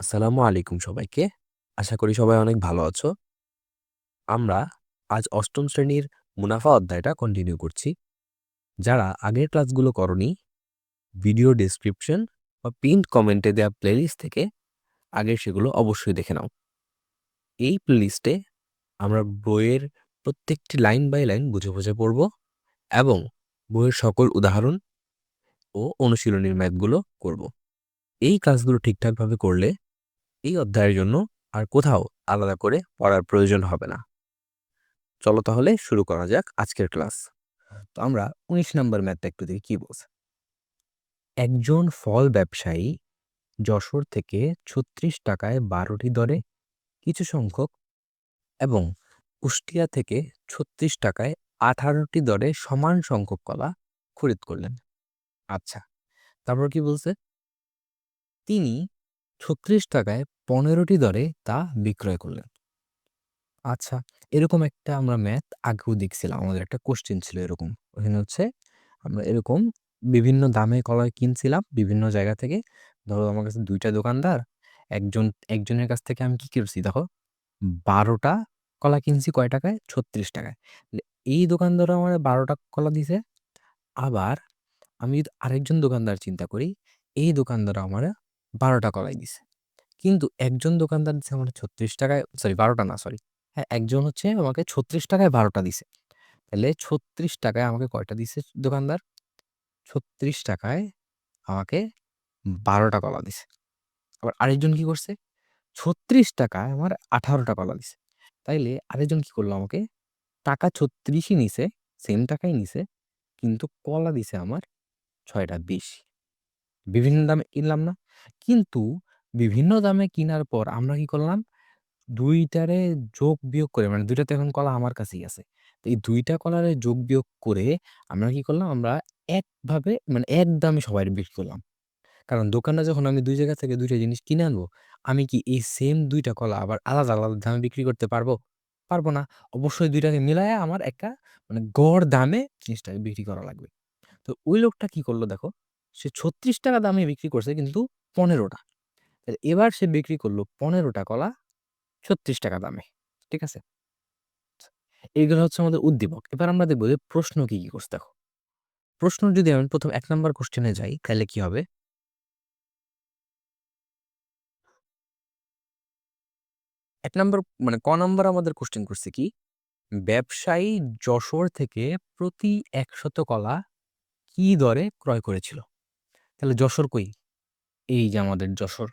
আসসালামু আলাইকুম সবাইকে। আশা করি সবাই অনেক ভালো আছো। আমরা আজ ৮ম শ্রেণীর মুনাফা অধ্যায়টা কন্টিনিউ করছি। যারা আগের ক্লাসগুলো করনি, ভিডিও ডেসক্রিপশন বা পিন্ড কমেন্টে দেওয়া প্লেলিস্ট থেকে আগের সেগুলো অবশ্যই দেখে নাও। এই প্লেলিস্টে আমরা বইয়ের প্রত্যেকটি লাইন বাই লাইন বুঝে বুঝে পড়ব এবং বইয়ের সকল উদাহরণ ও অনুশীলনীর ম্যাথগুলো করব। এই ক্লাসগুলো ঠিকঠাকভাবে করলে এই অধ্যায়ের জন্য আর কোথাও আলাদা করে পড়ার প্রয়োজন হবে না। চলো তাহলে শুরু করা যাক আজকের ক্লাস। তো আমরা ১৯ নাম্বার ম্যাথটা একটু দেখি কি বলছে। একজন ফল ব্যবসায়ী যশোর থেকে ৩৬ টাকায় ১২টি দরে কিছু সংখ্যক এবং কুষ্টিয়া থেকে ৩৬ টাকায় ১৮টি দরে সমান সংখ্যক কলা খরিদ করলেন। আচ্ছা, তারপর কি বলছে? তিনি ৩৬ টাকায় ১৫টি দরে তা বিক্রয় করলেন। আচ্ছা, এরকম একটা আমরা ম্যাথ আগেও দেখছিলাম। আমাদের একটা কোশ্চেন ছিল এরকম। ওখানে হচ্ছে আমরা এরকম বিভিন্ন দামে কলা কিনছিলাম বিভিন্ন জায়গা থেকে। ধরো আমার কাছে ২ টা দোকানদার। একজনের কাছ থেকে আমি কি করছি দেখো, ১২ টা কলা কিনছি কয় টাকায়? ৩৬ টাকায়। এই দোকানদারও আমারে ১২ টা কলা দিছে। আবার আমি যদি আরেকজন দোকানদার চিন্তা করি, এই দোকানদারও আমারে ১২ টা কলাই দিছে। কিন্তু একজন দোকানদার দিছে আমারে ৩৬ টাকায়, সরি ১২ টা না সরি। হ্যাঁ, একজন হচ্ছে আমাকে ৩৬ টাকায় ১২ টা দিছে। তাহলে ৩৬ টাকায় আমাকে কয়টা দিছে দোকানদার? ৩৬ টাকায় আমাকে ১২ টা কলা দিছে। আবার আরেকজন কি করছে? ৩৬ টাকায় আমার ১৮ টা কলা দিছে। তাইলে আরেকজন কি করলো আমাকে? টাকা ৩৬ ই নিছে, সেম টাকাই নিছে। কিন্তু কলা দিছে আমার ৬ টা বেশি। বিভিন্ন দামে কিনলাম না? কিন্তু বিভিন্ন দামে কিনার পর আমরা কি করলাম? ২ টারে যোগ বিয়োগ করে মানে ২ টা তো এখন কলা আমার কাছেই আছে। তো এই ২ টা কলারে যোগ বিয়োগ করে আমরা কি করলাম? আমরা একভাবে মানে এক দামে সবাইরে বিক্রি করলাম। কারণ দোকানে যখন আমি ২ জায়গা থেকে ২ টা জিনিস কিনে আনবো, আমি কি এই সেম ২ টা কলা আবার আলাদা, আলাদা দামে বিক্রি করতে পারবো? পারবো না। অবশ্যই ২ টাকে মিলায়া আমার একটা মানে গড় দামে জিনিসটাকে বিক্রি করা লাগবে। তো ওই লোকটা কি করলো দেখো, সে ৳৩৬ দামে বিক্রি করছে কিন্তু ১৫ টা। তাহলে এবার সে বিক্রি করলো ১৫ টা কলা ৳৩৬ দামে। ঠিক আছে? এইগুলো হচ্ছে আমাদের উদ্দীপক। এবার আমরা দেখব যে প্রশ্ন কি, কি করছে দেখো। প্রশ্ন যদি আমি ১ম ১ নাম্বার কোয়েশ্চেনে যাই তাহলে কি হবে? ১ নাম্বার মানে ক নাম্বার আমাদের কোয়েশ্চেন করছে কি? ব্যবসায়ী যশোর থেকে প্রতি ১০০ কলা কি দরে ক্রয় করেছিল? তাহলে যশোর কই? এই যে আমাদের যশোর।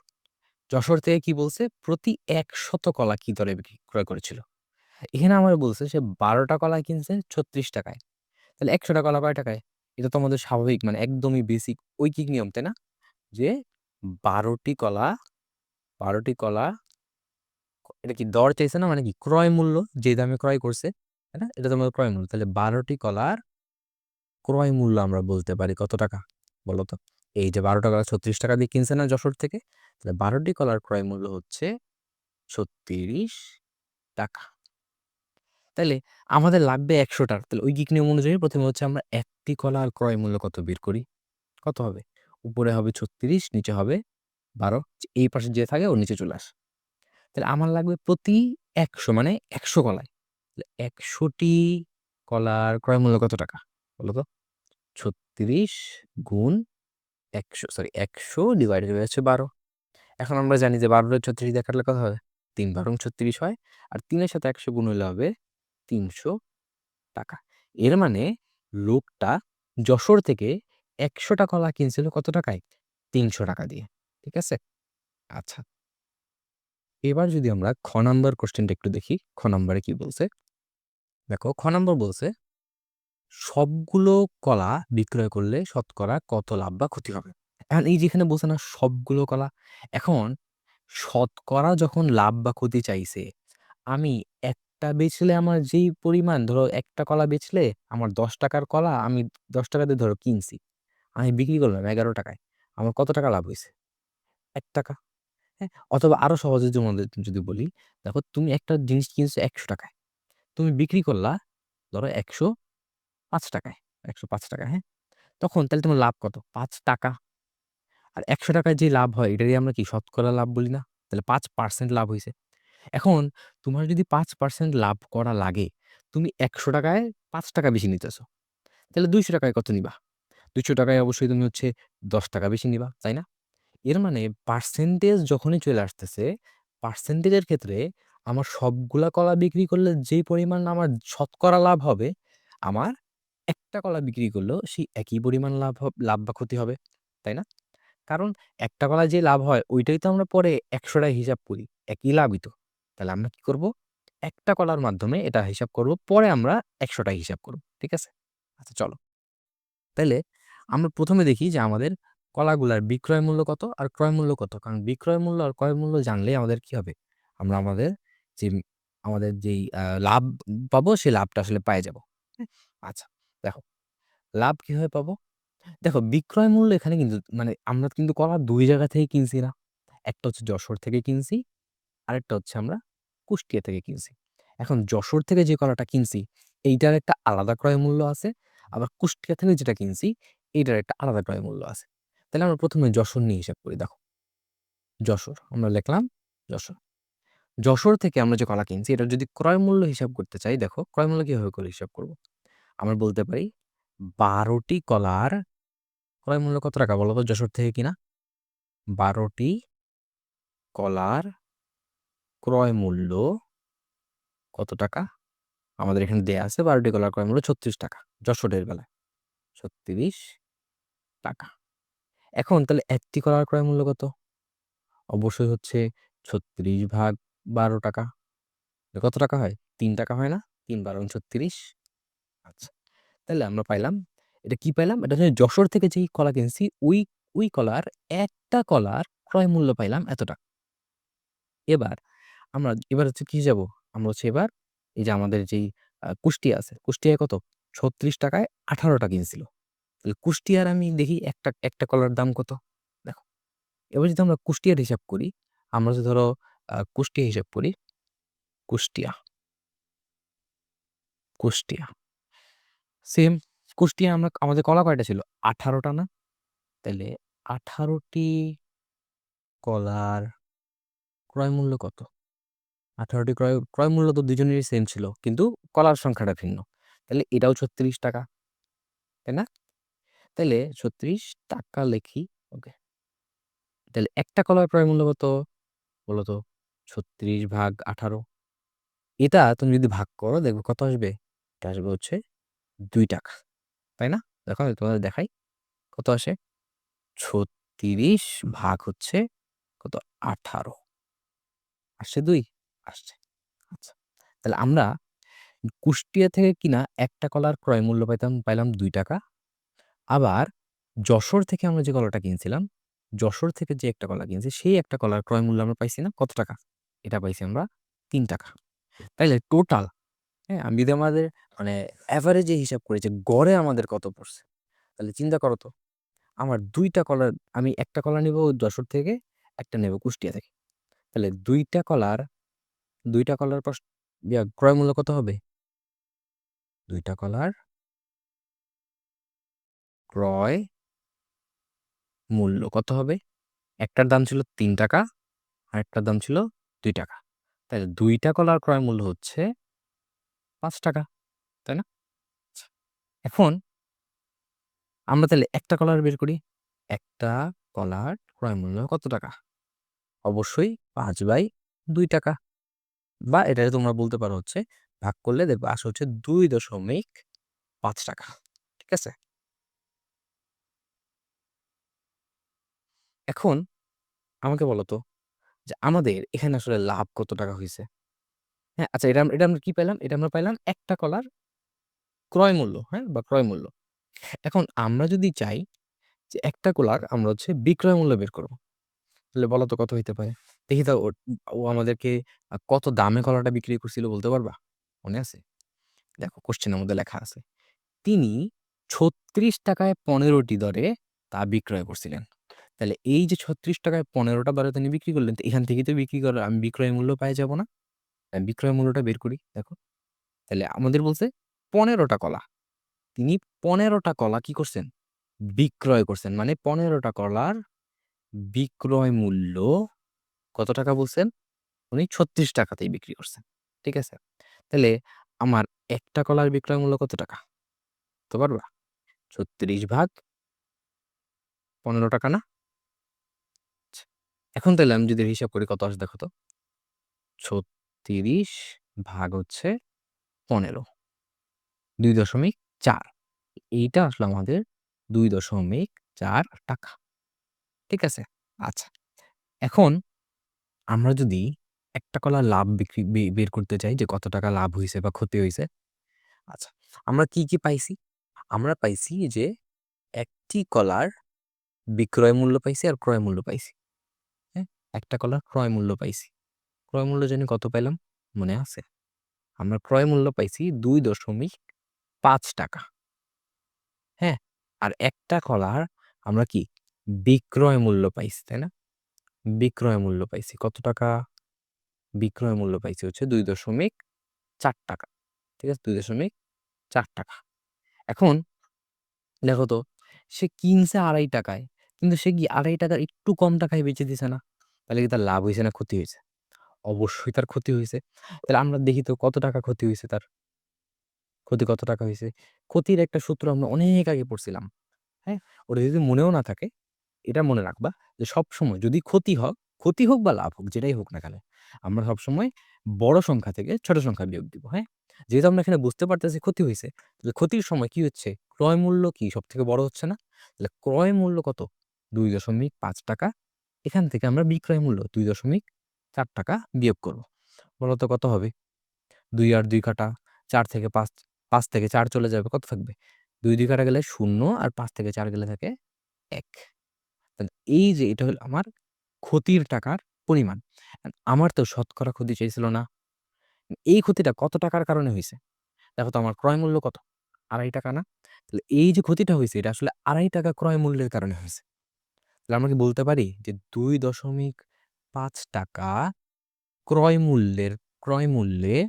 যশোর থেকে কি বলছে? প্রতি ১০০ কলা কি দরে ক্রয় করেছিল? এখানে আমার বলছে সে ১২ টা কলা কিনছে ৩৬ টাকায়। তাহলে ১০০ টা কলা কয় টাকায়? এটা তো আমাদের স্বাভাবিক মানে একদমই বেসিক ঐকিক নিয়ম, তাই না? যে ১২ টি কলা ১২ টি কলা এটা কি দর চাইছে না? মানে কি ক্রয় মূল্য যে দামে ক্রয় করছে, তাই না? এটা তো আমাদের ক্রয় মূল্য। তাহলে ১২ টি কলার ক্রয় মূল্য আমরা বলতে পারি কত টাকা? বলো তো? এই যে ১২ টা কলা ৳৩৬ দিয়ে কিনছে না যশোর থেকে? তাহলে ১২ টি কলার ক্রয় মূল্য হচ্ছে ৳৩৬। তাইলে আমাদের লাগবে ১০০ টার। তাহলে ঐকিক নিয়ম অনুযায়ী ১ম এ হচ্ছে আমরা একটি কলার ক্রয় মূল্য কত বের করি। কত হবে? উপরে হবে ৩৬, নিচে হবে ১২। এই পাশে যে থাকে ওর নিচে চলে আসে। তাহলে আমার লাগবে প্রতি ১০০ মানে ১০০ কলায়। তাহলে ১০০ টি কলার ক্রয় মূল্য কত টাকা? বলো তো? ৩৬ গুণ ১০০ সরি ১০০ ডিভাইডেড বাই হচ্ছে ১২। এখন আমরা জানি যে ১২ রে ৩৬ দিয়ে কাটলে কত হয়? ৩ × ৩৬ হয়। আর ৩ এর সাথে ১০০ গুণ হইলে হবে ৩০০ টাকা। এর মানে লোকটা যশোর থেকে ১০০ টা কলা কিনছিল কত টাকায়? ৳৩০০ দিয়ে। ঠিক আছে? আচ্ছা। এবার যদি আমরা খ নাম্বার কোয়েশ্চেনটা একটু দেখি। খ নাম্বারে কি বলছে? দেখো খ নাম্বার বলছে, সবগুলো কলা বিক্রয় করলে শতকরা কত লাভ বা ক্ষতি হবে? এখন এই যে এখানে বলছে না সবগুলো কলা, এখন শতকরা যখন লাভ বা ক্ষতি চাইছে, আমি একটা বেচলে আমার যেই পরিমাণ ধরো একটা কলা বেচলে আমার ৳১০ র কলা আমি ৳১০ দিয়ে ধরো কিনছি। আমি বিক্রি করলাম ৳১১ য়। আমার কত টাকা লাভ হইছে? ৳১। হ্যাঁ? অথবা আরো সহজে তোমাদের যদি বলি, দেখো তুমি একটা জিনিস কিনছো ৳১০০ য়। তুমি বিক্রি করলা ধরো ৳১০৫ য়। ৳১০৫, হ্যাঁ? তখন তাহলে তোমার লাভ কত? ৳৫। আর ৳১০০ য় যে লাভ হয় এটারই আমরা কি শতকরা লাভ বলি না? তাহলে 5% লাভ হইছে। এখন তোমার যদি 5% লাভ করা লাগে, তুমি ৳১০০ য় ৳৫ বেশি নিতেছো। তাহলে ৳২০০ য় কত নিবা? ৳২০০ য় অবশ্যই তুমি হচ্ছে ৳১০ বেশি নিবা, তাই না? এর মানে পার্সেন্টেজ যখনই চলে আসতেছে, পার্সেন্টেজের ক্ষেত্রে আমার সবগুলা কলা বিক্রি করলে যেই পরিমাণ আমার শতকরা লাভ হবে, আমার একটা কলা বিক্রি করলেও সেই একই পরিমাণ লাভ বা ক্ষতি হবে, তাই না? কারণ একটা কলায় যে লাভ হয় ওইটাই তো আমরা পরে ১০০ টায় হিসাব করি। একই লাভই তো। তাহলে আমরা কি করব? একটা কলার মাধ্যমে এটা হিসাব করব। পরে আমরা ১০০ টায় হিসাব করব। ঠিক আছে? আচ্ছা চলো। তাইলে আমরা ১ম এ দেখি যে আমাদের কলাগুলার বিক্রয় মূল্য কত আর ক্রয় মূল্য কত? কারণ বিক্রয় মূল্য আর ক্রয় মূল্য জানলেই আমাদের কি হবে? আমরা যে আমাদের যেই লাভ পাবো সেই লাভটা আসলে পায়ে যাবো। হ্যাঁ? আচ্ছা দেখো, লাভ কিভাবে পাবো? দেখো বিক্রয় মূল্য এখানে কিন্তু মানে আমরা কিন্তু কলা ২ জায়গা থেকে কিনছি না। একটা হচ্ছে যশোর থেকে কিনছি, আরেকটা হচ্ছে আমরা কুষ্টিয়া থেকে কিনছি। এখন যশোর থেকে যে কলাটা কিনছি, এইটার একটা আলাদা ক্রয় মূল্য আছে। আবার কুষ্টিয়া থেকে যেটা কিনছি, এইটার একটা আলাদা ক্রয় মূল্য আছে। তাহলে আমরা ১ম এ যশোর নিয়ে হিসাব করি। দেখো, যশোর আমরা লিখলাম যশোর। যশোর থেকে আমরা যে কলা কিনছি, এটার যদি ক্রয় মূল্য হিসাব করতে চাই, দেখো ক্রয় মূল্য কিভাবে করে হিসাব করব? আমরা বলতে পারি ১২ টি কলার ক্রয় মূল্য কত টাকা বলো তো যশোর থেকে কিনা? ১২ টি কলার ক্রয় মূল্য কত টাকা? আমাদের এখানে দেয়া আছে ১২ টি কলার ক্রয় মূল্য ৳৩৬ যশোরের বেলায়। ৳৩৬। এখন তাহলে ১ টি কলার ক্রয় মূল্য কত? অবশ্যই হচ্ছে ৩৬ ভাগ ৳১২। কত টাকা হয়? ৳৩ হয় না? ৩ × ১২ = ৩৬। আচ্ছা। তাহলে আমরা পাইলাম, এটা কি পাইলাম? এটা হচ্ছে যশোর থেকে যেই কলা কিনছি ওই কলার একটা কলার ক্রয় মূল্য পাইলাম এত টাকা। এবার হচ্ছে কি যাবো? আমরা হচ্ছে এবার এই যে আমাদের যেই কুষ্টিয়া আছে, কুষ্টিয়ায় কত? ৳৩৬ য় ১৮ টা কিনছিল। তাহলে কুষ্টিয়ার আমি দেখি একটা কলার দাম কত? দেখো। এবার যদি আমরা কুষ্টিয়ার হিসাব করি, আমরা যদি ধরো কুষ্টিয়া হিসাব করি, কুষ্টিয়া, কুষ্টিয়া। সেম কুষ্টিয়া আমাদের কলা কয়টা ছিল? ১৮ টা না? তাইলে ১৮ টি কলার ক্রয় মূল্য কত? ১৮ টি ক্রয় মূল্য তো দুজনেরই সেম ছিল। কিন্তু কলার সংখ্যাটা ভিন্ন। তাহলে এটাও ৳৩৬, তাই না? তাইলে ৳৩৬ লিখি। ওকে। তাহলে একটা কলার ক্রয় মূল্য কত বলো তো? ৩৬ ভাগ ১৮। এটা তুমি যদি ভাগ করো দেখবে কত আসবে? এটা আসবে হচ্ছে ৳২, তাই না? দেখো আমি তোমাদের দেখাই। কত আসে? ৩৬ ভাগ হচ্ছে কত? ১৮। আসছে ২? আসছে। আচ্ছা। তাহলে আমরা কুষ্টিয়া থেকে কিনা একটা কলার ক্রয় মূল্য পাইলাম ৳২। আবার যশোর থেকে আমরা যে কলাটা কিনছিলাম, যশোর থেকে যে একটা কলা কিনছি, সেই একটা কলার ক্রয় মূল্য আমরা পাইছি না কত টাকা? এটা পাইছি আমরা ৳৩। তাইলে টোটাল, হ্যাঁ? আমি যদি আমাদের মানে এভারেজে হিসাব করি যে গড়ে আমাদের কত পড়ছে, তাহলে চিন্তা করো তো। আমার ২ টা কলার, আমি একটা কলা নিবো যশোর থেকে, একটা নেবো কুষ্টিয়া থেকে। তাহলে ২ টা কলার ক্রয় মূল্য কত হবে? ২ টা কলার ক্রয় মূল্য কত হবে? একটার দাম ছিল ৳৩, আরেকটার দাম ছিল ৳২। তাইলে ২ টা কলার ক্রয় মূল্য হচ্ছে ৳৫, তাই না? আচ্ছা। এখন আমরা তাহলে একটা কলার বের করি। একটা কলার ক্রয় মূল্য কত টাকা? অবশ্যই ৫/২ বা এটাকে তোমরা বলতে পারো হচ্ছে ভাগ করলে দেখবে আসে হচ্ছে ৳২.৫। ঠিক আছে? এখন আমাকে বলো তো যে আমাদের এখানে আসলে লাভ কত টাকা হইছে? হ্যাঁ, আচ্ছা এটা আমরা কি পাইলাম? এটা আমরা পাইলাম একটা কলার ক্রয় মূল্য, হ্যাঁ? বা ক্রয় মূল্য। এখন আমরা যদি চাই যে একটা কলার আমরা হচ্ছে বিক্রয় মূল্য বের করব। তাহলে বলো তো কত হইতে পারে? দেখি তো ও আমাদেরকে কত দামে কলাটা বিক্রি করছিল বলতে পারবা? মনে আছে? দেখো কোয়েশ্চেনের মধ্যে লেখা আছে। তিনি ৳৩৬ য় ১৫ টি দরে তা বিক্রয় করছিলেন। তাহলে এই যে ৳৩৬ য় ১৫ টা দরে তিনি বিক্রি করলেন, তো এখান থেকেই তো বিক্রি করার আমি বিক্রয় মূল্য পেয়ে যাব না? বিক্রয় মূল্যটা বের করি, দেখো। তাহলে আমাদের বলছে ১৫ টা কলা। তিনি ১৫ টা কলা কি করছেন? বিক্রয় করছেন। মানে ১৫ টা কলার বিক্রয় মূল্য কত টাকা বলছেন? উনি ৩৬ টাকাতেই বিক্রি করছেন। ঠিক আছে? তাহলে আমার একটা কলার বিক্রয় মূল্য কত টাকা? বলতে পারবা? ৩৬ ভাগ ৳১৫ না? আচ্ছা। এখন তাহলে আমি যদি হিসাব করি কত আসে দেখো তো? ৩৬ ভাগ হচ্ছে ১৫, ২.৪। এইটা আসলো আমাদের ২.৪ টাকা। ঠিক আছে? আচ্ছা। এখন আমরা যদি একটা কলার লাভ বিক্রি বের করতে চাই যে কত টাকা লাভ হইছে বা ক্ষতি হইছে। আচ্ছা। আমরা কি পাইছি? আমরা পাইছি যে একটি কলার বিক্রয় মূল্য পাইছি আর ক্রয় মূল্য পাইছি। হ্যাঁ? একটা কলার ক্রয় মূল্য পাইছি। ক্রয় মূল্য জানি কত পাইলাম? মনে আছে? আমরা ক্রয় মূল্য পাইছি ৳২.৫। হ্যাঁ? আর একটা কলার আমরা কি বিক্রয় মূল্য পাইছি, তাই না? বিক্রয় মূল্য পাইছি। কত টাকা? বিক্রয় মূল্য পাইছি হচ্ছে ৳২.৪। ঠিক আছে? ৳২.৪। এখন দেখো তো সে কিনছে ৳২.৫ কিন্তু সে কি ৳২.৫ একটু কম টাকায় বেচে দিছে না? তাহলে কি তার লাভ হইছে না ক্ষতি হইছে? অবশ্যই তার ক্ষতি হইছে। তাহলে আমরা দেখি তো কত টাকা ক্ষতি হইছে তার? ক্ষতি কত টাকা হইছে? ক্ষতির একটা সূত্র আমরা অনেক আগে পড়ছিলাম। হ্যাঁ? ওটা যদি মনেও না থাকে, এটা মনে রাখবা যে সবসময় যদি ক্ষতি হোক বা লাভ হোক যেটাই হোক না কেন, আমরা সবসময় বড় সংখ্যা থেকে ছোট সংখ্যা বিয়োগ দিব। হ্যাঁ? যেহেতু আমরা এখানে বুঝতে পারতেছি ক্ষতি হইছে, তাহলে ক্ষতির সময় কি হচ্ছে? ক্রয় মূল্য কি সবথেকে বড় হচ্ছে না? তাহলে ক্রয় মূল্য কত? ৳২.৫। এখান থেকে আমরা বিক্রয় মূল্য ৳২.৪ বিয়োগ করব। বলো তো কত হবে? ২ আর ২ কাটা, ৪ থেকে ৫, ৫ থেকে ৪ চলে যাবে। কত থাকবে? ২ কাটা গেলে ০ আর ৫ থেকে ৪ গেলে থাকে ১। তাহলে এই যে এটা হলো আমার ক্ষতির টাকার পরিমাণ। আমার তো শতকরা ক্ষতি চাইছিল না। এই ক্ষতিটা কত টাকার কারণে হইছে? দেখো তো আমার ক্রয় মূল্য কত? ৳২.৫ না? তাহলে এই যে ক্ষতিটা হইছে এটা আসলে ৳২.৫ ক্রয় মূল্যের কারণে হইছে। তাহলে আমরা কি বলতে পারি যে ৳২.৫ ক্রয় মূল্যে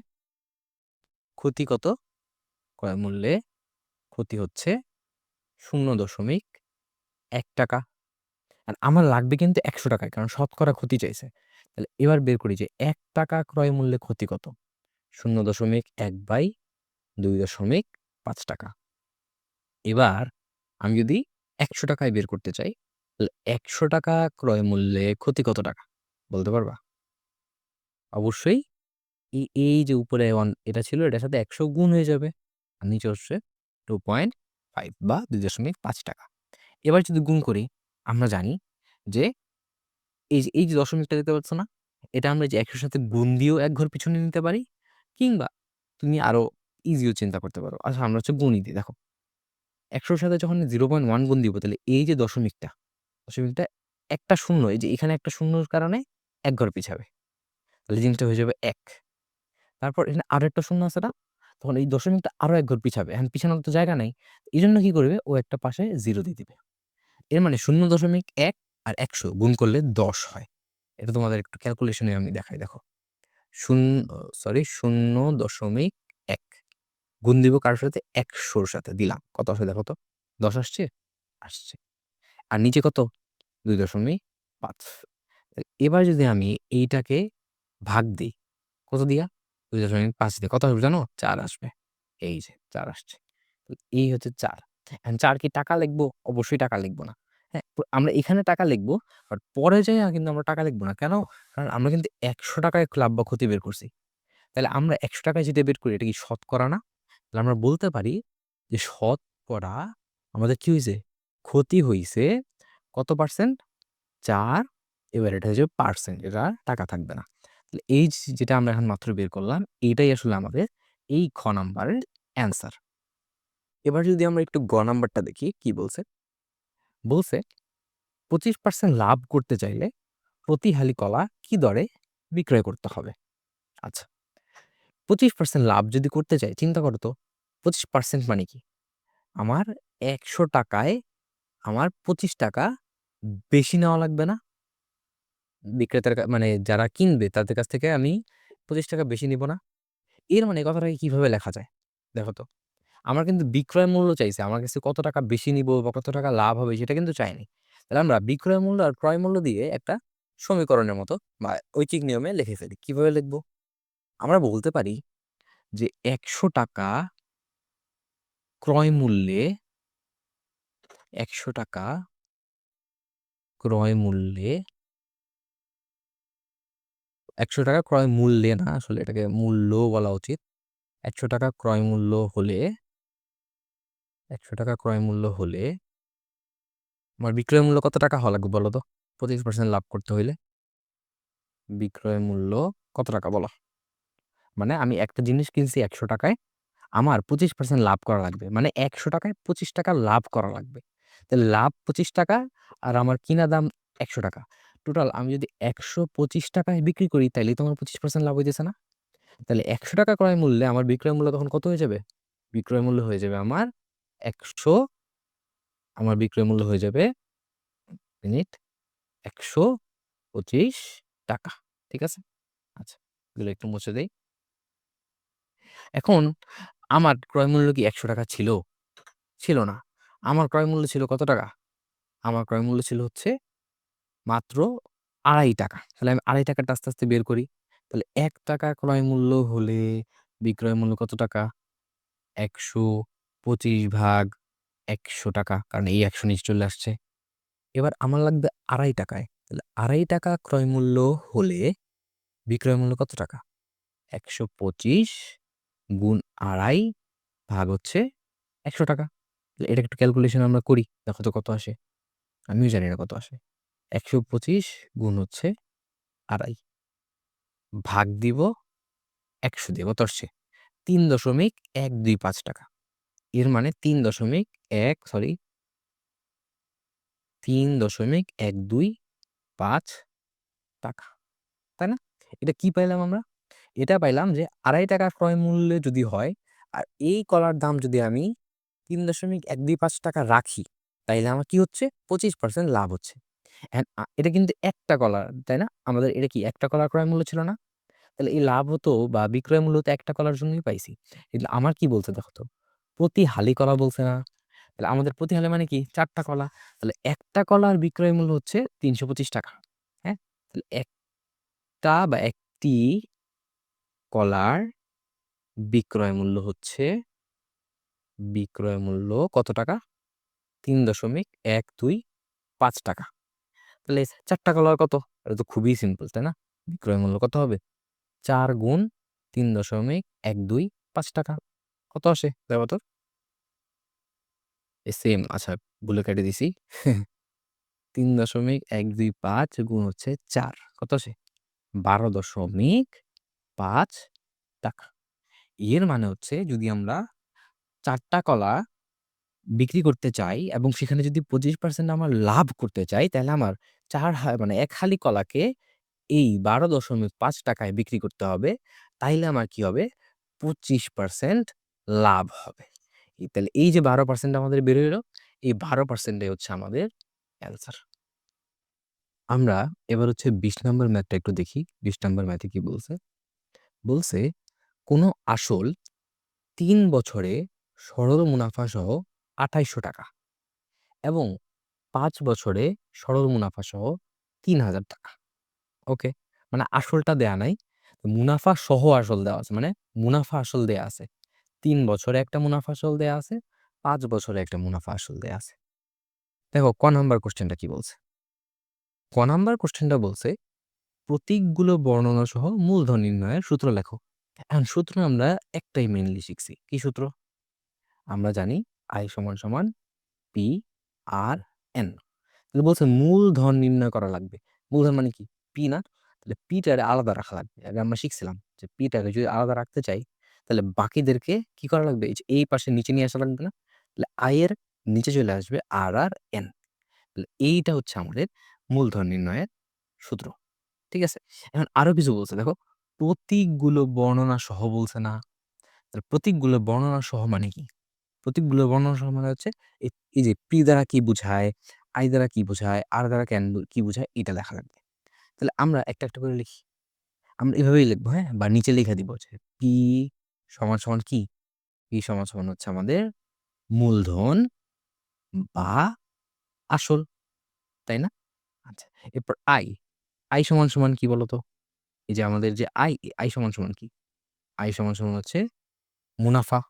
ক্ষতি কত? ক্রয় মূল্যে ক্ষতি হচ্ছে ৳০.১। আর আমার লাগবে কিন্তু ৳১০০ কারণ শতকরা ক্ষতি চাইছে। তাহলে এবার বের করি যে ৳১ ক্রয় মূল্যে ক্ষতি কত? ০.১/২.৫ এবার আমি যদি ৳১০০ বের করতে চাই, তাহলে ৳১০০ ক্রয় মূল্যে ক্ষতি কত টাকা? বলতে পারবা? অবশ্যই এই যে উপরে এটা ছিল এটার সাথে ১০০ গুণ হয়ে যাবে। আর নিচে হচ্ছে 2.5 বা ৳২.৫। এবার যদি গুণ করি, আমরা জানি যে এই যে দশমিকটা দেখতে পাচ্ছ না? এটা আমরা যে ১০০ র সাথে গুণ দিয়েও এক ঘর পিছনে নিতে পারি কিংবা তুমি আরো ইজিও চিন্তা করতে পারো। আচ্ছা আমরা হচ্ছে গুণই দিই দেখো। ১০০ র সাথে যখন 0.1 গুণ দিব তাহলে এই যে দশমিকটা একটা শূন্য এই যে এখানে একটা শূন্যর কারণে এক ঘর পিছাবে। তাহলে জিনিসটা হয়ে যাবে ১। তারপর এখানে আরো একটা শূন্য আছে না? তখন এই দশমিকটা আরো এক ঘর পিছাবে। এখন পিছানোর তো জায়গা নাই। এজন্য কি করবে? ও একটা পাশে 0 দিয়ে দিবে। এর মানে ০.১ আর ১০০ গুণ করলে ১০ হয়। এটা তোমাদের একটু ক্যালকুলেশনে আমি দেখাই দেখো। শূন সরি ০.১ গুণ দিব কার সাথে? ১০০ র সাথে দিলাম। কত আসে দেখো তো? ১০ আসছে? আসছে। আর নিচে কত? ২.৫ এবার যদি আমি এইটাকে ভাগ দেই, কত দিয়া? ২.৫ দিয়ে কত আসবে জানো? ৪ আসবে। এই যে ৪ আসছে। তো এই হচ্ছে ৪। এখন ৪ কি টাকা লিখবো? অবশ্যই টাকা লিখব না। হ্যাঁ? আমরা এখানে টাকা লিখব। বাট পরে যাইয়া কিন্তু আমরা টাকা লিখব না। কেন? কারণ আমরা কিন্তু ৳১০০ য় লাভ বা ক্ষতি বের করছি। তাহলে আমরা ৳১০০ যেটা বের করি এটা কি শতকরা না? তাহলে আমরা বলতে পারি যে শতকরা আমাদের কি হইছে? ক্ষতি হইছে কত পার্সেন্ট? ৪ এবার এটা হচ্ছে পার্সেন্ট এটা টাকা থাকবে না। তাহলে এই যেটা আমরা এখন মাত্র বের করলাম এটাই আসলে আমাদের এই খ নাম্বারের অ্যান্সার। এবার যদি আমরা একটু গ নাম্বারটা দেখি কি বলছে? বলছে ২৫% লাভ করতে চাইলে প্রতি হালি কলা কি দরে বিক্রয় করতে হবে? আচ্ছা ২৫% লাভ যদি করতে চাই চিন্তা করো তো ২৫% মানে কি? আমার ৳১০০ য় আমার ৳২৫ বেশি নেওয়া লাগবে না? বিক্রেতার মানে যারা কিনবে তাদের কাছ থেকে আমি ৳২৫ বেশি নিব না? এর মানে কথাটাকে কিভাবে লেখা যায়? দেখো তো। আমার কিন্তু বিক্রয় মূল্য চাইছে। আমার কাছে কত টাকা বেশি নিবো বা কত টাকা লাভ হবে সেটা কিন্তু চায়নি। তাহলে আমরা বিক্রয় মূল্য আর ক্রয় মূল্য দিয়ে একটা সমীকরণের মতো বা ঐকিক নিয়মে লিখে ফেলি। কিভাবে লিখবো? আমরা বলতে পারি যে ১০০ টাকা ক্রয় মূল্যে ১০০ টাকা ক্রয় মূল্যে ১০০ টাকা ক্রয় মূল্যে না, আসলে এটাকে মূল্য বলা উচিত। ১০০ টাকা ক্রয় মূল্য হলে ১০০ টাকা ক্রয় মূল্য হলে আমার বিক্রয় মূল্য কত টাকা হওয়া লাগবে বলো তো? 25% লাভ করতে হইলে বিক্রয় মূল্য কত টাকা বলো? মানে আমি একটা জিনিস কিনছি ১০০ টাকায়, আমার 25% লাভ করা লাগবে। মানে ১০০ টাকায় 25 টাকা লাভ করা লাগবে। তাহলে লাভ 25 টাকা আর আমার কিনা দাম ১০০ টাকা। টোটাল আমি যদি ১২৫ টাকায় বিক্রি করি তাইলেই তো আমার 25% লাভ হইতেছে না? তাহলে ১০০ টাকা ক্রয় মূল্যে আমার বিক্রয় মূল্য তখন কত হয়ে যাবে? বিক্রয় মূল্য হয়ে যাবে আমার ১০০ আমার বিক্রয় মূল্য হয়ে যাবে মিনিট ৳১২৫ টাকা। ঠিক আছে? আচ্ছা, এগুলো একটু মুছে দেই। এখন আমার ক্রয় মূল্য কি ৳১০০ ছিল? ছিল না। আমার ক্রয় মূল্য ছিল কত টাকা? আমার ক্রয় মূল্য ছিল হচ্ছে মাত্র ৳২.৫ তাহলে আমি ৳২.৫ টা আস্তে, আস্তে বের করি। তাহলে ৳১ ক্রয় মূল্য হলে বিক্রয় মূল্য কত টাকা? ১২৫ ভাগ ৳১০০ কারণ এই ১০০ নিচে চলে আসছে। এবার আমার লাগবে ৳২.৫ তাহলে ৳২.৫ ক্রয় মূল্য হলে বিক্রয় মূল্য কত টাকা? ১২৫ গুণ ২.৫ ভাগ হচ্ছে ৳১০০ তাহলে এটা একটু ক্যালকুলেশন আমরা করি। দেখো তো কত আসে? আমিও জানি না কত আসে। ১২৫ গুণ হচ্ছে ২.৫ ভাগ দিব ১০০ দিয়ে। কত আসছে? ৩.১২৫ টাকা। এর মানে ৩.১২৫ টাকা। তাই না? এটা কি পাইলাম আমরা? এটা পাইলাম যে ৳২.৫ ক্রয় মূল্যে যদি হয় আর এই কলার দাম যদি আমি ৳৩.১২৫ রাখি, তাইলে আমার কি হচ্ছে? 25% লাভ হচ্ছে। অ্যান্ড এটা কিন্তু একটা কলা, তাই না? আমাদের এটা কি একটা কলার ক্রয় মূল্য ছিল না? তাহলে এই লাভ হতো বা বিক্রয় মূল্য তো একটা কলার জন্যই পাইছি। কিন্তু আমার কি বলছে দেখো তো? প্রতি হালি কলা বলছে না? তাহলে আমাদের প্রতি হালি মানে কি? ৪ টা কলা। তাহলে একটা কলার বিক্রয় মূল্য হচ্ছে ৳৩২৫ হ্যাঁ? তাহলে একটা বা একটি কলার বিক্রয় মূল্য কত টাকা? ৳৩.১25 তাহলে ৪ টা কলার কত? এটা তো খুবই সিম্পল, তাই না? বিক্রয় মূল্য কত হবে? ৪ গুণ ৳৩.১25 কত আসে? দেখো তো? এই সেম আচ্ছা ভুলে কেটে দিছি। ৩.১25 গুণ হচ্ছে ৪ কত আসে? ৳১২.৫ এর মানে হচ্ছে যদি আমরা ৪ টা কলা বিক্রি করতে চাই এবং সেখানে যদি ২৫% আমার লাভ করতে চাই, তাহলে আমার ৪ মানে ১ হালি কলাকে এই ৳১২.৫ য় বিক্রি করতে হবে। তাইলে আমার কি হবে? ২৫% লাভ হবে। তাহলে এই যে ১২% আমাদের বের হইলো, এই ১২% টাই হচ্ছে আমাদের অ্যান্সার। আমরা এবার হচ্ছে ২০ নাম্বার ম্যাথটা একটু দেখি। ২০ নাম্বার ম্যাথে কি বলছে? বলছে কোনো আসল ৩ বছরে সরল মুনাফাসহ ৳২৮০০ এবং ৫ বছরে সরল মুনাফাসহ ৳৩,০০০ ওকে? মানে আসলটা দেয়া নাই। মুনাফা সহ আসল দেওয়া আছে। মানে মুনাফা আসল দেয়া আছে। ৩ বছরে একটা মুনাফা আসল দেয়া আছে, ৫ বছরে একটা মুনাফা আসল দেয়া আছে। দেখো ক নাম্বার কোয়েশ্চেনটা কি বলছে? ক নাম্বার কোয়েশ্চেনটা বলছে, প্রতীকগুলো বর্ণনা সহ মূলধন নির্ণয়ের সূত্র লেখো। এখন সূত্র আমরা একটাই মেইনলি শিখছি। কি সূত্র? আমরা জানি I = P আর N। তাহলে বলছে মূলধন নির্ণয় করা লাগবে। মূলধন মানে কি? P না? তাহলে P টারে আলাদা রাখা লাগবে। আগে আমরা শিখছিলাম যে P টাকে যদি আলাদা রাখতে চাই, তাহলে বাকিদেরকে কি করা লাগবে? এই যে এই পাশে নিচে নিয়ে আসা লাগবে না? তাহলে I এর নিচে চলে আসবে R আর N। তাহলে এইটা হচ্ছে আমাদের মূলধন নির্ণয়ের সূত্র। ঠিক আছে? এখন আরো কিছু বলছে দেখো, প্রতীকগুলো বর্ণনা সহ বলছে না? তাহলে প্রতীকগুলো বর্ণনা সহ মানে কি? প্রতীকগুলো বর্ণনা সহ মানে হচ্ছে এই এই যে P দ্বারা কি বুঝায়, I দ্বারা কি বুঝায়, R দ্বারা কি বুঝায় এটা লেখা লাগবে। তাহলে আমরা একটা, একটা করে লিখি। আমরা এভাবেই লিখবো, হ্যাঁ? বা নিচে লিখে দিব যে P কি? P হচ্ছে আমাদের মূলধন বা আসল, তাই না? আচ্ছা। এরপর I আই সমান সমান কি বলতো? এই যে আমাদের যে আই, আই সমান সমান কি? আই সমান সমান হচ্ছে মুনাফা,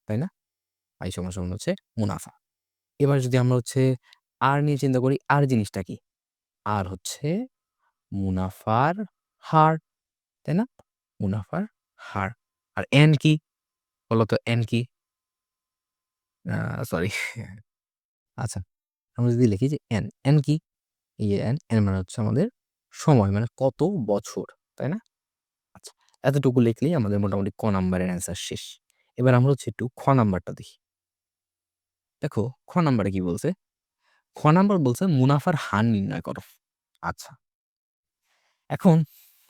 তাই না? আই সমান সমান হচ্ছে মুনাফা। এবার যদি আমরা হচ্ছে আর নিয়ে চিন্তা করি, আর জিনিসটা কি? আর হচ্ছে মুনাফার হার, তাই না? মুনাফার হার। আর এন কি? বলতো এন কি? সরি। আচ্ছা, আমরা যদি লিখি যে এন, এন কি? এই যে এন, এন মানে হচ্ছে আমাদের সময়, মানে কত বছর, তাই না? আচ্ছা, এতটুকু লিখলেই আমাদের মোটামুটি ক নাম্বারের অ্যান্সার শেষ। এবার আমরা হচ্ছে একটু খ নাম্বারটা দেখি। দেখো খ নাম্বারে কি বলছে? খ নাম্বার বলছে মুনাফার হার নির্ণয় করো। আচ্ছা, এখন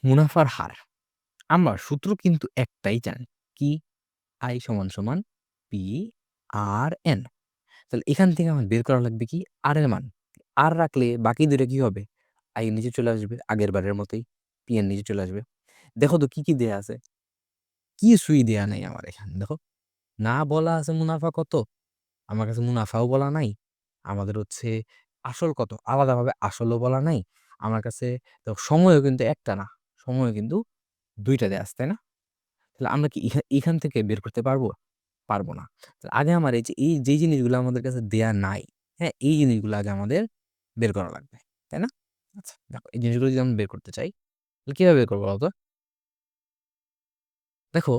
মুনাফার হার আমরা সূত্র কিন্তু একটাই জানি, কি? আই সমান সমান পি আর এন। তাহলে এখান থেকে আমার বের করা লাগবে কি? আর এর মান। আর রাখলে বাকি দুটো কি হবে? আই নিচে চলে আসবে আগের বারের মতোই, পি এর নিচে চলে আসবে। দেখো তো কি কি দেয়া আছে? কিছুই দেয়া নেই আমার এখানে। দেখো, না বলা আছে মুনাফা কত, আমার কাছে মুনাফাও বলা নাই। আমাদের হচ্ছে আসল কত, আলাদাভাবে আসলও বলা নাই। আমার কাছে দেখো সময়ও কিন্তু একটা না, সময়ও কিন্তু দুইটা দেয়া আছে, তাই না? তাহলে আমরা কি এখান থেকে বের করতে পারবো? পারবো না। তাহলে আগে আমার এই যে যেই জিনিসগুলো আমাদের কাছে দেয়া নাই, হ্যাঁ? এই জিনিসগুলো আগে আমাদের বের করা লাগবে, তাই না? আচ্ছা, দেখো এই জিনিসগুলো যদি আমি বের করতে চাই, তাহলে কিভাবে বের করবো বলো তো? দেখো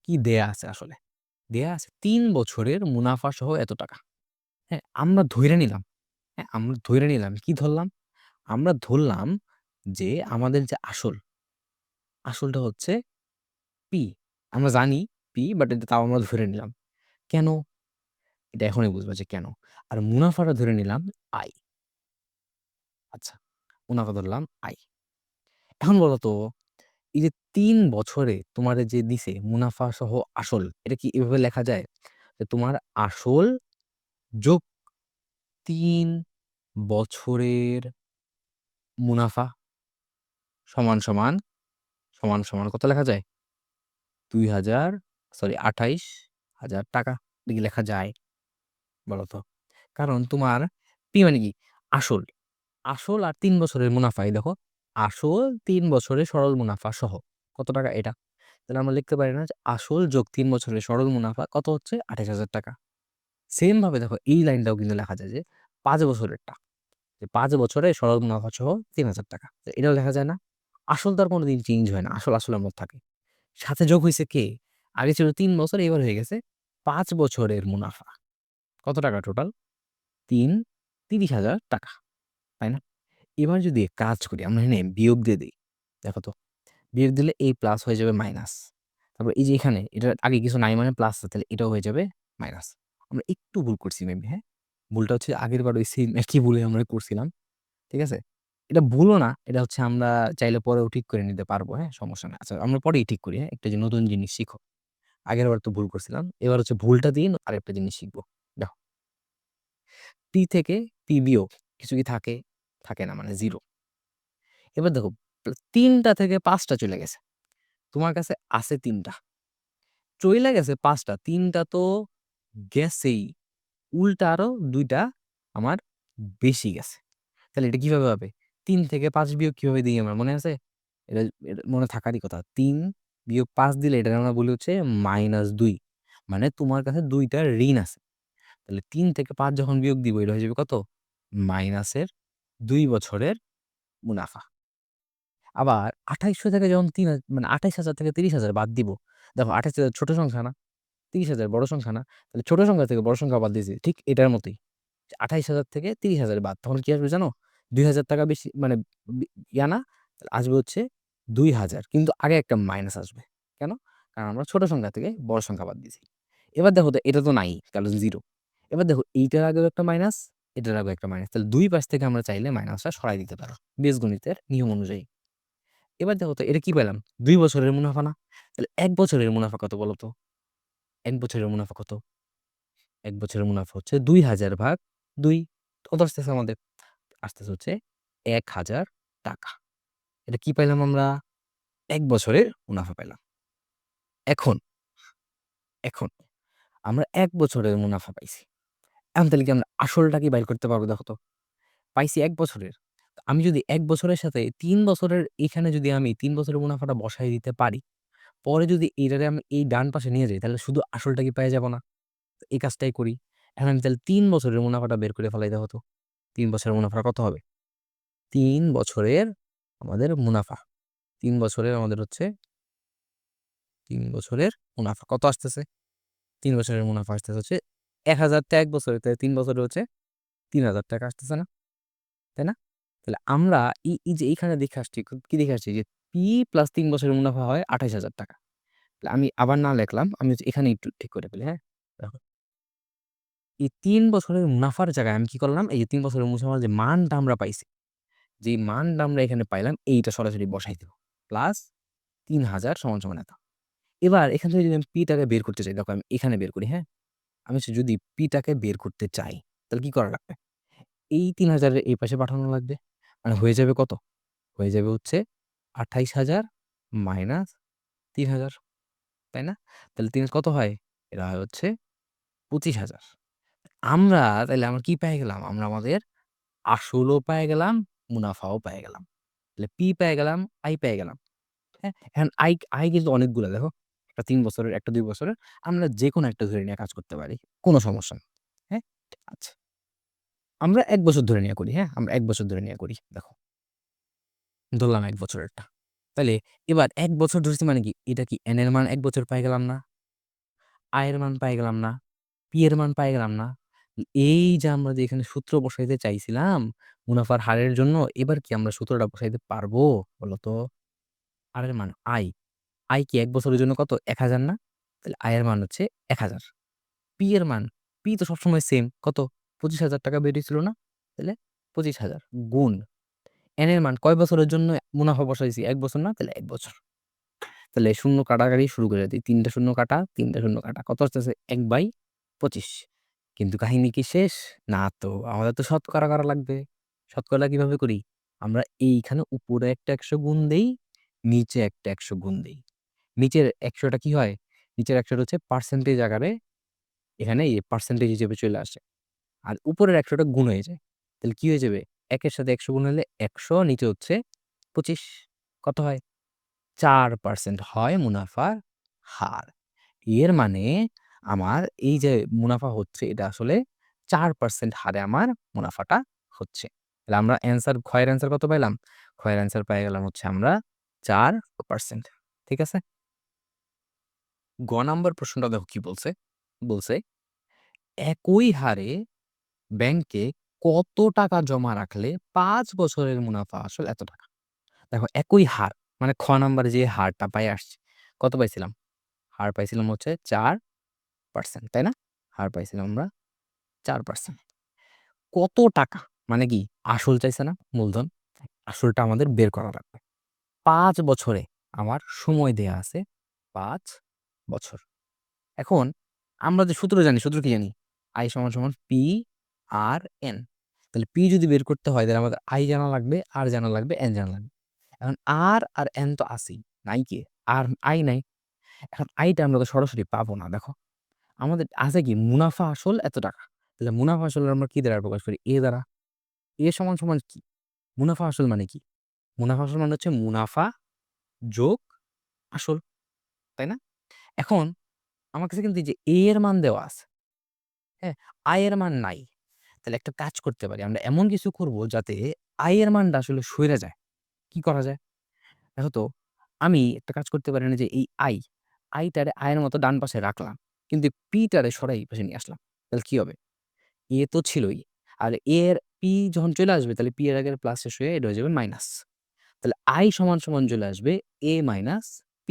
কি দেয়া আছে আসলে। দেয়া আছে ৩ বছরের মুনাফা সহ এত টাকা। হ্যাঁ? আমরা ধইরা নিলাম, হ্যাঁ? আমরা ধইরা নিলাম। কি ধরলাম? আমরা ধরলাম যে আমাদের যে আসলটা হচ্ছে P। আমরা জানি P, বাট এটা তাও আমরা ধরে নিলাম। কেন? এটা এখনই বুঝবা যে কেন। আর মুনাফাটা ধরে নিলাম I। আচ্ছা, মুনাফা ধরলাম I। এখন বলো তো, এই যে ৩ বছরে তোমারে যে দিছে মুনাফা সহ আসল, এটা কি এভাবে লেখা যায়? যে তোমার আসল যোগ ৩ বছরের মুনাফা সমান, সমান, সমান, সমান কত লেখা যায়? ২,০০০, সরি ৳২৮,০০০। এটা কি লেখা যায়? বলো তো? কারণ তোমার P মানে কি? আসল। আসল আর ৩ বছরের মুনাফা, এই দেখো। আসল ৩ বছরের সরল মুনাফা সহ কত টাকা এটা? তাহলে আমরা লিখতে পারি না যে আসল যোগ ৩ বছরের সরল মুনাফা কত হচ্ছে? ৳২৮,০০০। সেম ভাবে দেখো এই লাইনটাও কিন্তু লেখা যায় যে ৫ বছরেরটা। যে ৫ বছরে সরল মুনাফা সহ ৳৩,০০০। তো এটাও লেখা যায় না? আসল তো আর কোনদিন চেঞ্জ হয় না। আসল আসলের মতো থাকে। সাথে যোগ হইছে কে? আগে ছিল ৩ বছর, এবার হয়ে গেছে ৫ বছরের মুনাফা। কত টাকা টোটাল? ৩, ৳৩০,০০০, তাই না? এবার যদি কাজ করি, আমরা এখানে বিয়োগ দিয়ে দেই। দেখো তো, বিয়োগ দিলে এই প্লাস হয়ে যাবে মাইনাস। তারপর এই যে এখানে এটার আগে কিছু নাই মানে প্লাস, তাহলে এটাও হয়ে যাবে মাইনাস। আমরা একটু ভুল করছি মেবি, হ্যাঁ? ভুলটা হচ্ছে আগেরবার ওই সেম একই ভুলে আমরা করছিলাম। ঠিক আছে? এটা ভুলও না, এটা হচ্ছে আমরা চাইলে পরেও ঠিক করে নিতে পারবো, হ্যাঁ? সমস্যা নাই। আচ্ছা, আমরা পরেই ঠিক করি, হ্যাঁ? একটা যে নতুন জিনিস শিখো। আগেরবার তো ভুল করছিলাম। এবার হচ্ছে ভুলটা দিয়ে আরেকটা জিনিস শিখবো। দেখো, P থেকে P বিয়োগ কিছু কি থাকে? থাকে না, মানে 0। এবার দেখো ৩ টা থেকে ৫ টা চলে গেছে। তোমার কাছে আছে ৩ টা। চইলা গেছে ৫ টা। ৩ টা তো গেছেই। উল্টা আরো ২ টা আমার বেশি গেছে। তাহলে এটা কিভাবে হবে? ৩ থেকে ৫ বিয়োগ কিভাবে দিই আমরা, মনে আছে? এটা এটা মনে থাকারই কথা। ৩ বিয়োগ ৫ দিলে এটাকে আমরা বলি হচ্ছে -২। মানে তোমার কাছে ২ টা ঋণ আছে। তাহলে ৩ থেকে ৫ যখন বিয়োগ দিব, এটা হয়ে যাবে কত? মাইনাসের ২ বছরের মুনাফা। আবার ২৮০০ থেকে যখন মানে ২৮,০০০ থেকে ৩০,০০০ বাদ দিব। দেখো ২৮,০০০ ছোট সংখ্যা না? ৩০,০০০ বড় সংখ্যা না? তাহলে ছোট সংখ্যা থেকে বড় সংখ্যা বাদ দিয়েছি। ঠিক এটার মতোই। ২৮,০০০ থেকে ৩০,০০০ বাদ। তখন কি আসবে জানো? ৳২,০০০ বেশি, মানে বি ইয়া না? তাহলে আসবে হচ্ছে ২,০০০, কিন্তু আগে একটা মাইনাস আসবে। কেন? কারণ আমরা ছোট সংখ্যা থেকে বড় সংখ্যা বাদ দিয়েছি। এবার দেখো তো, এটা তো নাই, কারণ 0। এবার দেখো এইটার আগেও একটা মাইনাস, এটার আগেও একটা মাইনাস। তাহলে ২ পাশ থেকে আমরা চাইলে মাইনাসটা সরাই দিতে পারো বীজগণিতের নিয়ম অনুযায়ী। এবার দেখো তো, এটা কি পেলাম? ২ বছরের মুনাফা না? তাহলে ১ বছরের মুনাফা কত বলো তো? ১ বছরের মুনাফা কত? ১ বছরের মুনাফা হচ্ছে ২,০০০ ভাগ ২। কত আসতেছে আমাদের? আসতেছে হচ্ছে ৳১,০০০। এটা কি পাইলাম আমরা? ১ বছরের মুনাফা পাইলাম। এখন, এখন আমরা ১ বছরের মুনাফা পাইছি। এখন তাহলে কি আমরা আসলটা কি বাইর করতে পারবো দেখো তো? পাইছি ১ বছরের। তো আমি যদি ১ বছরের সাথে ৩ বছরের এখানে যদি আমি ৩ বছরের মুনাফাটা বসায় দিতে পারি, পরে যদি এইটারে আমি এই ডান পাশে নিয়ে যাই তাহলে শুধু আসলটা কি পেয়ে যাব না? তো এই কাজটাই করি। এখন আমি তাহলে ৩ বছরের মুনাফাটা বের করে ফেলাই দেখো তো। ৩ বছরের মুনাফাটা কত হবে? ৩ বছরের আমাদের মুনাফা। ৩ বছরের আমাদের হচ্ছে ৩ বছরের মুনাফা কত আসতেছে? ৩ বছরের মুনাফা আসতেছে হচ্ছে ৳১,০০০ ১ বছরে, তাহলে ৩ বছরে হচ্ছে ৳৩,০০০ আসতেছে না? তাই না? তাহলে আমরা এই যে এইখানে দেখে আসছি, কি দেখে আসছি যে P প্লাস ৩ বছরের মুনাফা হয় ৳২৮,০০০। তাহলে আমি আবার না লেখলাম, আমি হচ্ছে এখানে একটু ঠিক করে ফেলি, হ্যাঁ? দেখো, এই ৩ বছরের মুনাফার জায়গায় আমি কি করলাম? এই যে ৩ বছরের মুনাফার যে মানটা আমরা পাইছি, যেই মানটা আমরা এখানে পাইলাম এইটা সরাসরি বসাই দিব। প্লাস ৩,০০০ = এত। এবার এখান থেকে যদি আমি P টাকে বের করতে চাই, দেখো আমি এখানে বের করি, হ্যাঁ? আমি হচ্ছে যদি P টাকে বের করতে চাই, তাহলে কি করা লাগবে? এই ৩,০০০ এর এই পাশে পাঠানো লাগবে। মানে হয়ে যাবে কত? হয়ে যাবে হচ্ছে ২৮,০০০ মাইনাস ৩,০০০, তাই না? তাহলে ৩ কত হয়? এরা হয় হচ্ছে ২৫,০০০। আমরা তাইলে আমরা কি পেয়ে গেলাম? আমরা আমাদের আসলও পেয়ে গেলাম, মুনাফাও পেয়ে গেলাম। তাহলে P পেয়ে গেলাম, I পেয়ে গেলাম। হ্যাঁ? এখন I কিন্তু অনেকগুলা দেখো। একটা ৩ বছরের, একটা ২ বছরের। আমরা যেকোনো একটা ধরে নিয়ে কাজ করতে পারি। কোন সমস্যা নেই। হ্যাঁ? আচ্ছা। আমরা ১ বছর ধরে নিয়ে করি, হ্যাঁ? আমরা ১ বছর ধরে নিয়ে করি। দেখো, ধরলাম ১ বছরেরটা। তাইলে এবার ১ বছর ধরছি মানে কি? এটা কি N এর মান ১ বছর পাই গেলাম না? I এর মান পাই গেলাম না? P এর মান পাই গেলাম না? এই যে আমরা যে এখানে সূত্র বসাইতে চাইছিলাম মুনাফার হারের জন্য, এবার কি আমরা সূত্রটা বসাইতে পারবো? বলো তো? R এর মান I। I কি ১ বছরের জন্য কত? ১,০০০ না? তাহলে I এর মান হচ্ছে ১,০০০। P এর মান, P তো সবসময় সেম। কত? ৳২৫,০০০ বের হইছিল না? তাহলে ২৫,০০০ গুণ N এর মান কয় বছরের জন্য মুনাফা বসাইছি? ১ বছর না? তাহলে ১ বছর। তাহলে শূন্য কাটাকাটি শুরু করে দেই। ৩ টা শূন্য কাটা, ৩ টা শূন্য কাটা। কত আসতেছে? ১/২৫। কিন্তু কাহিনী কি শেষ? না তো। আমাদের তো শতকরা করা লাগবে। শতকরা কিভাবে করি? আমরা এইখানে উপরে একটা ১০০ গুণ দেই, নিচে একটা ১০০ গুণ দেই। নিচের ১০০ টা কি হয়? নিচের ১০০ টা হচ্ছে পার্সেন্টেজ আকারে এখানে এই পার্সেন্টেজ হিসেবে চলে আসে। আর উপরের ১০০ টা গুণ হয়ে যায়। তাহলে কি হয়ে যাবে? ১ এর সাথে ১০০ গুণ হলে ১০০, নিচে হচ্ছে ২৫। কত হয়? ৪% হয় মুনাফার হার। এর মানে আমার এই যে মুনাফা হচ্ছে এটা আসলে ৪% হারে আমার মুনাফাটা হচ্ছে। তাহলে আমরা ক্ষয়ের অ্যান্সার কত পাইলাম? ক্ষয়ের অ্যান্সার পেয়ে গেলাম হচ্ছে আমরা ৪%। ঠিক আছে? গ নাম্বার প্রশ্নটা দেখো কি বলছে? বলছে একই হারে ব্যাংকে কত টাকা জমা রাখলে ৫ বছরের মুনাফা আসল এত টাকা। দেখো একই হার মানে খ নাম্বারে যে হারটা পাই আসছে। কত পাইছিলাম? হার পাইছিলাম হচ্ছে ৪%, তাই না? হার পাইছিলাম আমরা ৪%। কত টাকা? মানে কি? আসল চাইছে না? মূলধন। আসলটা আমাদের বের করা লাগবে। ৫ বছরে আমার সময় দেয়া আছে ৫ বছর। এখন আমরা যে সূত্র জানি, সূত্র কি জানি? I = P/R/N। তাহলে P যদি বের করতে হয় তাহলে আমাদের I জানা লাগবে, R জানা লাগবে, N জানা লাগবে। এখন R আর N তো আছেই, নাই কি? আর I নাই। এখন I টা আমরা তো সরাসরি পাবো না। দেখো, আমাদের আছে কি? মুনাফা আসল এত টাকা। তাহলে মুনাফা আসল আমরা কি দ্বারা প্রকাশ করি? A দ্বারা। A সমান কি? মুনাফা আসল মানে কি? মুনাফা আসল মানে হচ্ছে মুনাফা যোগ আসল, তাই না? এখন আমার কাছে কিন্তু এই যে A এর মান দেওয়া আছে, হ্যাঁ? I এর মান নাই। তাহলে একটা কাজ করতে পারি। আমরা এমন কিছু করব যাতে I এর মানটা আসলে সইরা যায়। কি করা যায়? দেখো তো, আমি একটা কাজ করতে পারি না যে এই I টারে I এর মতো ডান পাশে রাখলাম। কিন্তু P টারে সরাই এই পাশে নিয়ে আসলাম। তাহলে কি হবে? A তো ছিলই। আর A এর P যখন চলে আসবে তাহলে P এর আগের প্লাস শেষ হয়ে এটা হয়ে যাবে মাইনাস। তাহলে I = চলে আসবে A মাইনাস P।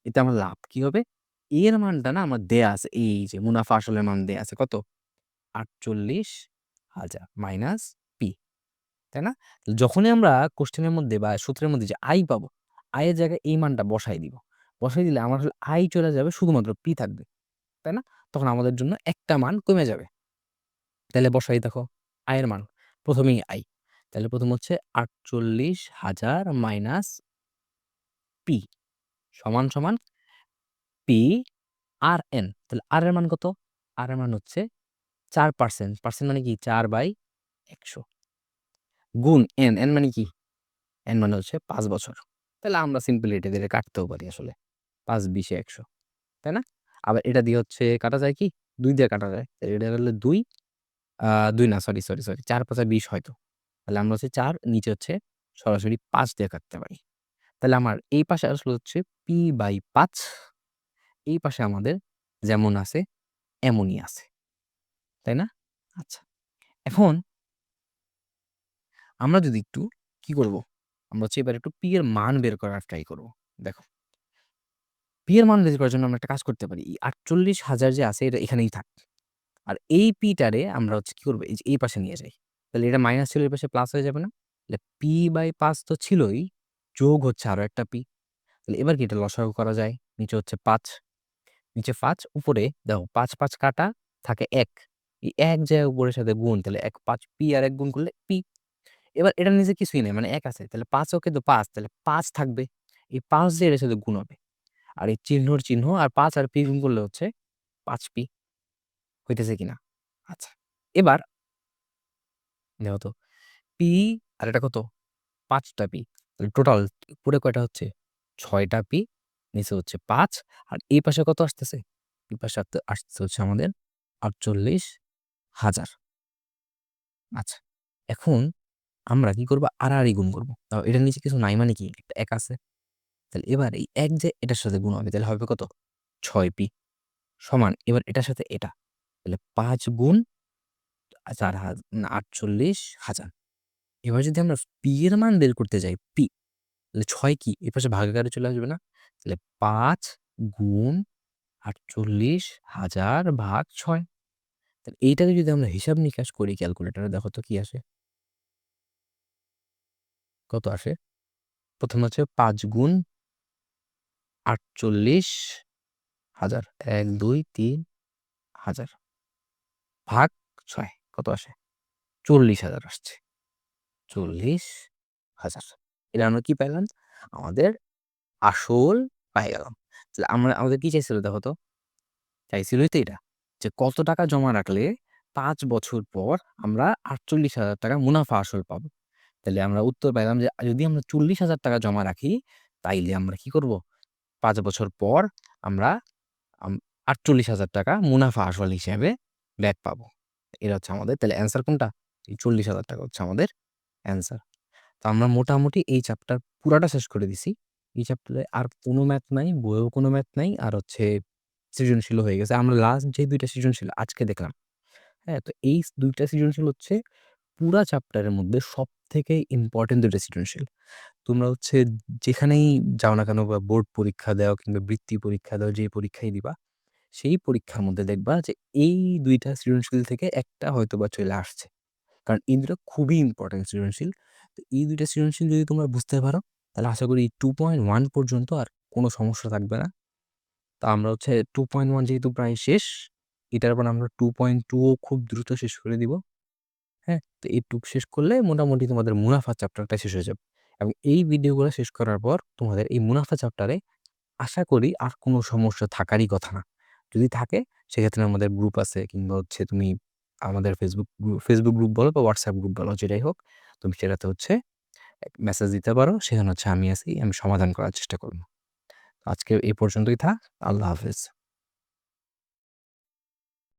এতে আমার লাভ কি হবে? A এর মানটা না আমার দেয়া আছে। এই যে মুনাফা আসলের মান দেয়া আছে কত? ৪৮,০০০ মাইনাস P, তাই না? যখনই আমরা কোয়েশ্চেনের মধ্যে বা সূত্রের মধ্যে যে I পাবো, I এর জায়গায় এই মানটা বসাই দিব। বসাই দিলে আমার আসলে I চলে যাবে, শুধুমাত্র P থাকবে। তাই না? তখন আমাদের জন্য একটা মান কমে যাবে। তাইলে বসাই দেখো I এর মান। ১ম এই I। তাহলে ১ম হচ্ছে ৪৮,০০০ মাইনাস P সমান P/R/N। তাহলে R এর মান কত? R এর মান হচ্ছে ৪%। পার্সেন্ট মানে কি? ৪/১০০। গুণ n, n মানে কি? n মানে হচ্ছে 5 বছর। তাহলে আমরা সিম্পলি এটা দিয়ে কাটতেও পারি আসলে। ৫ ২০ ১০০, তাই না? আবার এটা দিয়ে হচ্ছে কাটা যায় কি? ২ দিয়ে কাটা যায়। তাহলে এটা হলো ২, ২ না, সরি ৪ ৫ ২০ হয়তো। তাহলে আমরা হচ্ছে ৪, নিচে হচ্ছে সরাসরি ৫ দিয়ে কাটতে পারি। তাহলে আমার এই পাশে আসলে হচ্ছে p/৫, এই পাশে আমাদের যেমন আছে এমনই আছে, তাই না? আচ্ছা, এখন আমরা যদি একটু কি করব? আমরা হচ্ছে এবার একটু p এর মান বের করার ট্রাই করব। দেখো, p এর মান বের করার জন্য আমরা একটা কাজ করতে পারি। এই ৪৮,০০০ যে আছে এটা এখানেই থাক। আর এই p টারে আমরা হচ্ছে কি করব? এই যে এই পাশে নিয়ে যাই। তাহলে এটা মাইনাস ছিল, এই পাশে প্লাস হয়ে যাবে না? তাহলে p/৫ তো ছিলই, যোগ হচ্ছে আরো একটা p। তাহলে এবার কি এটা লসাগু করা যায়? নিচে হচ্ছে ৫, নিচে ৫, উপরে দেখো ৫ ৫ কাটা, থাকে ১। এই ১ যায় উপরের সাথে গুণ, তাহলে ১ ৫ p আর ১ গুণ করলে p। এবার এটার নিচে কিছুই নাই, মানে ১ আছে। তাহলে ৫ ও কিন্তু ৫, তাহলে ৫ থাকবে। এই ৫ দিয়ে এটার সাথে গুণ হবে। আর এই চিহ্নর চিহ্ন আর ৫ আর p গুণ করলে হচ্ছে ৫p। হইতেছে কিনা? আচ্ছা। এবার দেখো তো, p আর এটা কত? ৫ টা p। তাহলে টোটাল উপরে কয়টা হচ্ছে? ৬ টা p, নিচে হচ্ছে ৫, আর এই পাশে কত আসতেছে? এই পাশে আসতেছে হচ্ছে আমাদের ৪৮,০০০। আচ্ছা। এখন আমরা কি করব? আড়াআড়ি গুণ করব। তাও এটার নিচে কিছু নাই মানে কি? একটা ১ আছে। তাহলে এবার এই ১ যে এটার সাথে গুণ হবে, তাহলে হবে কত? ৬p সমান এবার এটার সাথে এটা। তাহলে ৫ গুণ ৪৮,০০০। এবার যদি আমরা p এর মান বের করতে যাই, p, তাহলে ৬ কি? এপাশে ভাগাকারে চলে আসবে না? তাহলে ৫ গুণ ৪৮,০০০ ভাগ ৬। তাহলে এইটাকে যদি আমরা হিসাব নিকাশ করি ক্যালকুলেটরে, দেখো তো কি আসে? কত আসে? ১ম হচ্ছে ৫ গুণ ৪৮,০০০, ১ ২ ৩ হাজার ভাগ ৬ কত আসে? ৪০,০০০ আসছে। ৪০,০০০। এটা আমরা কি পাইলাম? আমাদের আসল পাই গেলাম। তাহলে আমাদের কি চাইছিল দেখো তো? চাইছিলই তো এটা। যে কত টাকা জমা রাখলে ৫ বছর পর আমরা ৪৮,০০০ টাকা মুনাফা আসল পাবো। তাহলে আমরা উত্তর পাইলাম যে যদি আমরা ৪০,০০০ টাকা জমা রাখি, তাইলে আমরা কি করব? ৫ বছর পর আমরা আম ৪৮,০০০ টাকা মুনাফা আসল হিসেবে ব্যাক পাবো। এটা হচ্ছে আমাদের, তাহলে অ্যান্সার কোনটা? এই ৪০,০০০ টাকা হচ্ছে আমাদের অ্যান্সার। তো আমরা মোটামুটি এই চ্যাপ্টার পুরাটা শেষ করে দিছি। এই চ্যাপ্টারে আর কোনো ম্যাথ নাই, বইয়েও কোনো ম্যাথ নাই। আর হচ্ছে সৃজনশীলও হয়ে গেছে। আমরা লাস্ট যে ২ টা সৃজনশীল আজকে দেখলাম, হ্যাঁ? তো এই ২ টা সৃজনশীল হচ্ছে পুরা চ্যাপ্টারের মধ্যে সবথেকে ইম্পোর্টেন্ট ২ টা সৃজনশীল। তোমরা হচ্ছে যেখানেই যাও না কেন, বা বোর্ড পরীক্ষা দাও কিংবা বৃত্তি পরীক্ষা দাও, যে পরীক্ষাই দিবা, সেই পরীক্ষার মধ্যে দেখবা যে এই ২ টা সৃজনশীল থেকে একটা হয়তোবা চলে আসছে। কারণ এই ২ টা খুবই ইম্পোর্টেন্ট সৃজনশীল। তো এই ২ টা সৃজনশীল যদি তোমরা বুঝতে পারো, তাহলে আশা করি 2.1 পর্যন্ত আর কোনো সমস্যা থাকবে না। তো আমরা হচ্ছে 2.1 যেহেতু প্রায় শেষ, এটার পর আমরা 2.2 ও খুব দ্রুত শেষ করে দিব। হ্যাঁ? তো এইটুক শেষ করলে মোটামুটি তোমাদের মুনাফা চ্যাপ্টারটা শেষ হয়ে যাবে। এবং এই ভিডিওগুলো শেষ করার পর তোমাদের এই মুনাফা চ্যাপ্টারে আশা করি আর কোনো সমস্যা থাকারই কথা না। যদি থাকে সেক্ষেত্রে আমাদের গ্রুপ আছে, কিংবা হচ্ছে তুমি আমাদের ফেসবুক গ্রুপ বলো বা হোয়াটসঅ্যাপ গ্রুপ বলো, যেটাই হোক, তুমি সেটাতে হচ্ছে মেসেজ দিতে পারো। সেখানে হচ্ছে আমি আছি, আমি সমাধান করার চেষ্টা করব। আজকে এই পর্যন্তই থাক। আল্লাহ হাফেজ।